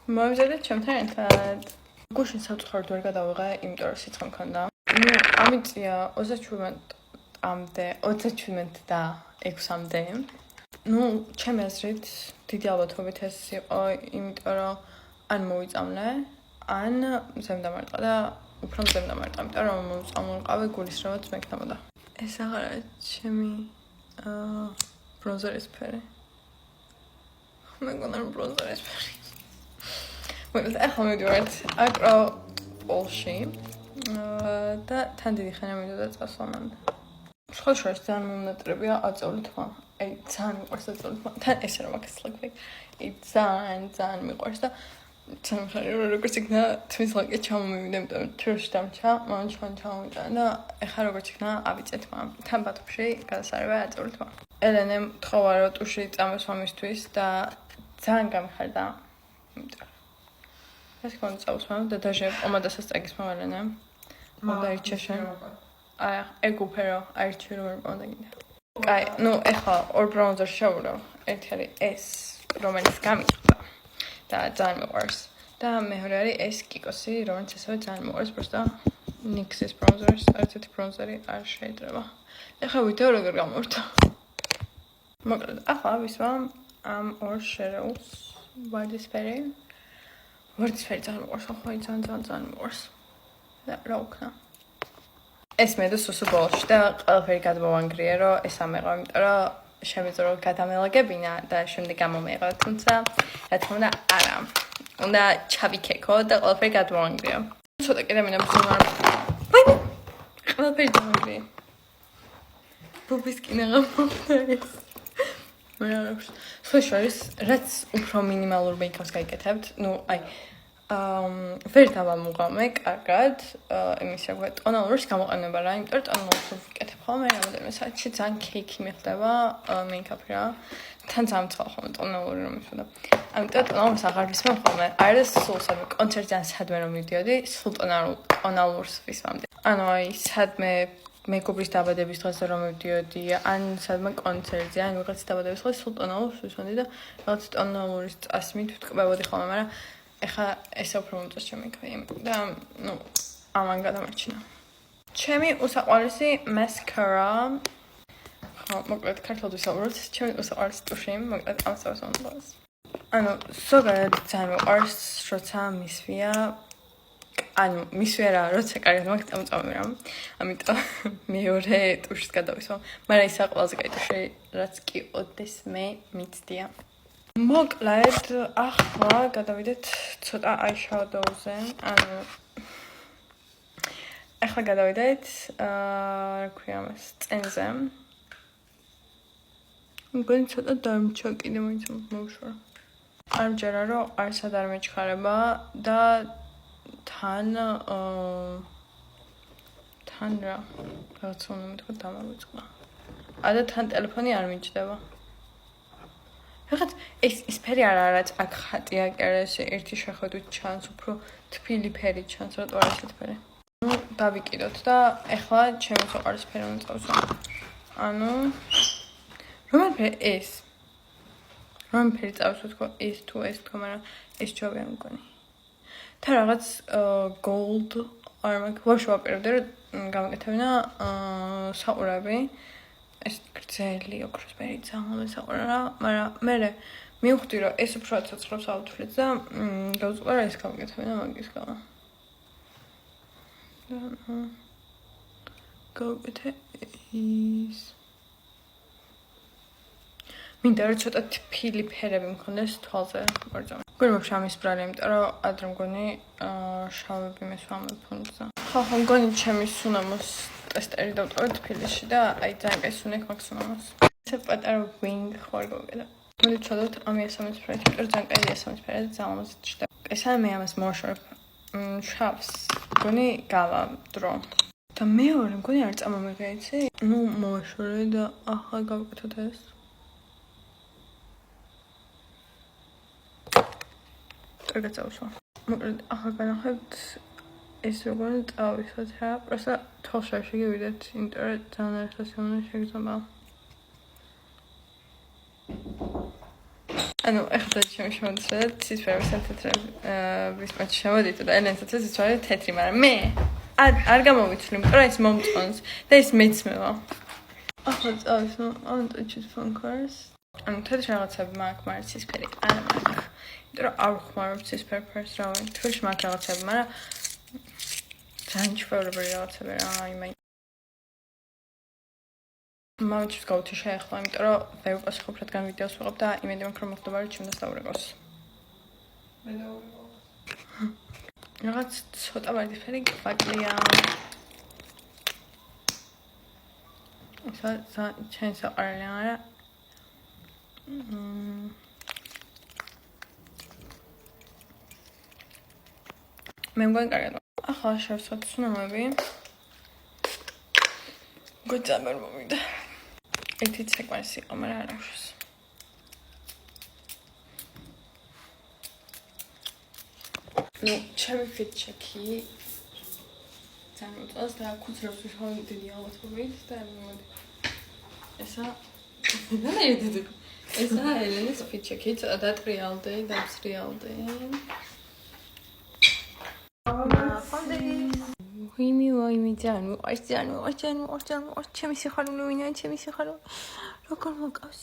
მოვიზარდეთ ჩემთან ერთად. გუშინ საწყოდ ვერ გადავიღე, იმიტომ რომ სიცხე მქონდა. ამით წია 37 და 6-მდე. ჩემი აზრით დიდი ალბათობით ეს იყო, იმიტომ რომ ან მოვიწამლე, ან მზემ დამარტყა და უფრო მზემ დამარტყა, იმიტომ რომ მოვიწამლულიყავი გულის რაღაც მექნებოდა. ეს აღარა ჩემი ბრონზერის ფერი. მეგონა რომ ბრონზერის ფერი. მოკლედ ახლა მივიდივართ აკროპოლში და თან დიდი ხანი მინდოდა წასვლამდე. სხვა შორის ძალიან მომნატრებია აწეული თმა. აი ძალიან მიყვარს აწეული თმა. თან ესე რომ აქ სლაგბი. ძალიან მიყვარს და თან ხარ როგორც იქნა თმის ლაკე ჩამომივიდა, იმიტომ რომ თროში დამჩა, მან ჩვენ ჩამოვიტანა და ეხლა როგორც იქნა ავიწე თმა. თან ბათუმში გადასარევია აწეული თმა. ელენემ თხოვა რომ ტუში წამოს მამისთვის და ძალიან გამიხარდა. ეს კონი წავსვამ და დაჟე ომადასას წაგის მომალენე. მოდა ირჩეშენ. აი, ეგ უფერო, აირჩი რომ არ მომდაგინდა. კაი, ეხლა ორ ბრაუნზერ შევურავ. ერთი არის ეს, რომელიც გამიწყდა და ძალიან მიყვარს. და მეორე არის ეს კიკოსი, რომელიც ასევე ძალიან მიყვარს, просто NYX-ის ბრაუნზერის არცერთი ბრაუნზერი არ შეიძლება. ეხლა ვიდეო როგორ გამოვიდა. მოკლედ, ახლა ვისვამ ამ ორ შერეულს ვარდისფერი. ვარდისფერი ძალიან მიყვარს, ხო, ძალიან მიყვარს. და რა ვქნა? ეს მე და სუსუ ბოლში და ყველაფერი გადმოვანგრია, რომ ეს ამეღო, იმიტომ რომ შემიძლია რომ გადამელაგებინა და შემდეგ გამომეღო, თუმცა რა თქმა უნდა არა. უნდა ჩავიქეკო და ყველაფერი გადმოვანგრია. ცოტა კიდე მინდა მზუნარ. ყველაფერი გამომანგრია. ბუბის კინაღა მომდა ეს. სხვა შორის, რაც უფრო მინიმალურ მეიქაპს გაიკეთებთ, ვერ დავამუღამე კარგად, იმის რა ქვია, ტონალურს გამოყენება რა, იმიტომ რომ ტონალურს ვიკეთებ ხოლმე რამოდენიმე საათში, ძალიან ქეიქი მიხდება მეიქაპი რა. თან ძალიან მწყალ ხოლმე ტონალური რომ მიხდება. ამიტომ ტონალურს აღარ ვისმენ ხოლმე. არის სულ სადმე კონცერტზე ან სადმე რომ მივდიოდი, სულ ტონალურს ვისმამდი. ანუ აი, სადმე მეგობრის დაბადების დღეზე რომ მივდიოდი, ან სადმე კონცერტზე, ან ვიღაცის დაბადების დღეს სულ ტონალურს ვისმამდი და რაღაც ტონალურის წასმით ვტკბებოდი ხოლმე, მაგრამ ეხლა ესე უფრო მომწონს ჩემი ქრემი და ამან გადამარჩინა. ჩემი უსაყვარლესი მასკარა. ხო, მოკლედ ქართულად ვისაუბროთ, ჩემი უსაყვარლესი ტუში, მოკლედ ამ სწორს მომწონს. ანუ ზოგადად ძალიან მიყვარს, როცა მისვია, ანუ მისვია რა, როცა კარგად მაგწამწამი რა. ამიტომ მეორე ტუშს გადავისვა, მაგრამ ისა ყველაზე კაი ტუში, რაც კი ოდესმე მიცდია. მოკლედ, ახლა გადავიდეთ ცოტა eyeshadow-ზე, ანუ ახლა გადავიდეთ, რა ქვია მას, წენზე. მგონი ცოტა დამჩა კიდე მაინც მოვშორა. არ მჯერა რომ არცად არ მეჩქარება და თან რა, რაღაცა უნდა მეთქვა დამავიწყდა. და თან ტელეფონი არ მიჭდება. რაღაც ეს ფერი არ არის, რაც აქ ხატია, კერეს ერთი შეხედვით ჩანს, უფრო თბილი ფერი ჩანს, რატო არ ესეთი ფერი. დავიკიდოთ და ეხლა ჩემი უყვარლესი ფერი უნდა წავსვა. ანუ რომელი ფერი ეს? რომელი ფერი წავსვა თქო, ეს თუ ეს თქო, მაგრამ ეს ჯობია მგონი. თან რაღაც gold არ მაქვს, ვაფშე ვაპირებდი რომ გამეკეთებინა საყურები. ეს გრძელი ოქროსფერი ძალიან საყვარა, მაგრამ მე მივხვდი რომ ეს უფრო ცოცხლობს აუთფიტს და გავუწყდა ეს გამეკეთებინა მაგის გამო. გავუკეთე ის. მინდა რომ ცოტა თბილი ფერები მქონდეს თვალზე ვარჯამი. მგონი ვაფშე ამის ბრალი, იმიტომ რომ ადრე მგონი შავები მესვამებ ფონზე. ხო, მგონი ჩემი სუნამოს ტესტერი დავტოვე თბილისში და აი ძალიან კაი სუნი აქვს მაგ სუნამოს. ესე პატარა wing ხوار გავუკეთე. მოდი ვცადოთ ამ იასამნის ფერით, იმიტომ რომ ძალიან კაი იასამნის ფერია და ძალიან მომწონს. ესა მე ამას მოვაშორებ შავს. მგონი გავა დრო. და მეორე მგონი არ წამომიღე, იცი? მოვაშორე და ახლა გავუკეთოთ ეს. კარგად წავსვა. მოკლედ ახლა განახებთ ეს როგორ წავისვათ რა, პროსტა თვალში შეგივიდეთ, იმიტომ რომ ძალიან ერთხელ შეგიძლია. ანუ ეხლა ჩემი შემოდის რა ცისფერების თეთრების პატი შემოდით და ელენსაც ცისფერი თეთრი, მაგრამ მე არ გამოვიცვლი, იმიტომ რომ ეს მომწონს და ეს მეცმევა. ახლა წავის ანტოჩის ფონკარს. ანუ თეთრი რაღაცები მაქვს, მაგრამ ცისფერი არ მაქვს. იმიტომ რომ არ ვხმარობ ცისფერ ფერს რავი. თვითონ მაქვს რაღაცები, მაგრამ ძალიან ჩვეულებრივი რაღაცები რა, იმაი. მამაჩის გავუთიშე ახლა, იმიტომ რომ ვერ ვპასუხობ, რადგან ვიდეოს ვიღებ და იმედი მაქვს, რომ მოხდება რომ ჩემ დასაურეგოს. მე დაურეგო. რაღაც ცოტა ვარდიფერი კვაკლია. ჩემს საყარელი არა. მე მგონი კარგად. ახლა შევსვათ სუნამები. გოწამერ მომიდა. ერთი ცეკვენსი იყო, მაგრამ არ აღშვეს. ნუ, ჩემი fit check-ი ძალიან უწევს და ქუცრებს ვიშავ დიდი ალბათობით და მოდი. ესა ელენეს fit check-ი, ცოტა დატრიალდი, დამსრიალდი. ვიმი ძალიან მიყვარს ჩემი სიხარული ვინაა ჩემი სიხარული როგორ მოკავს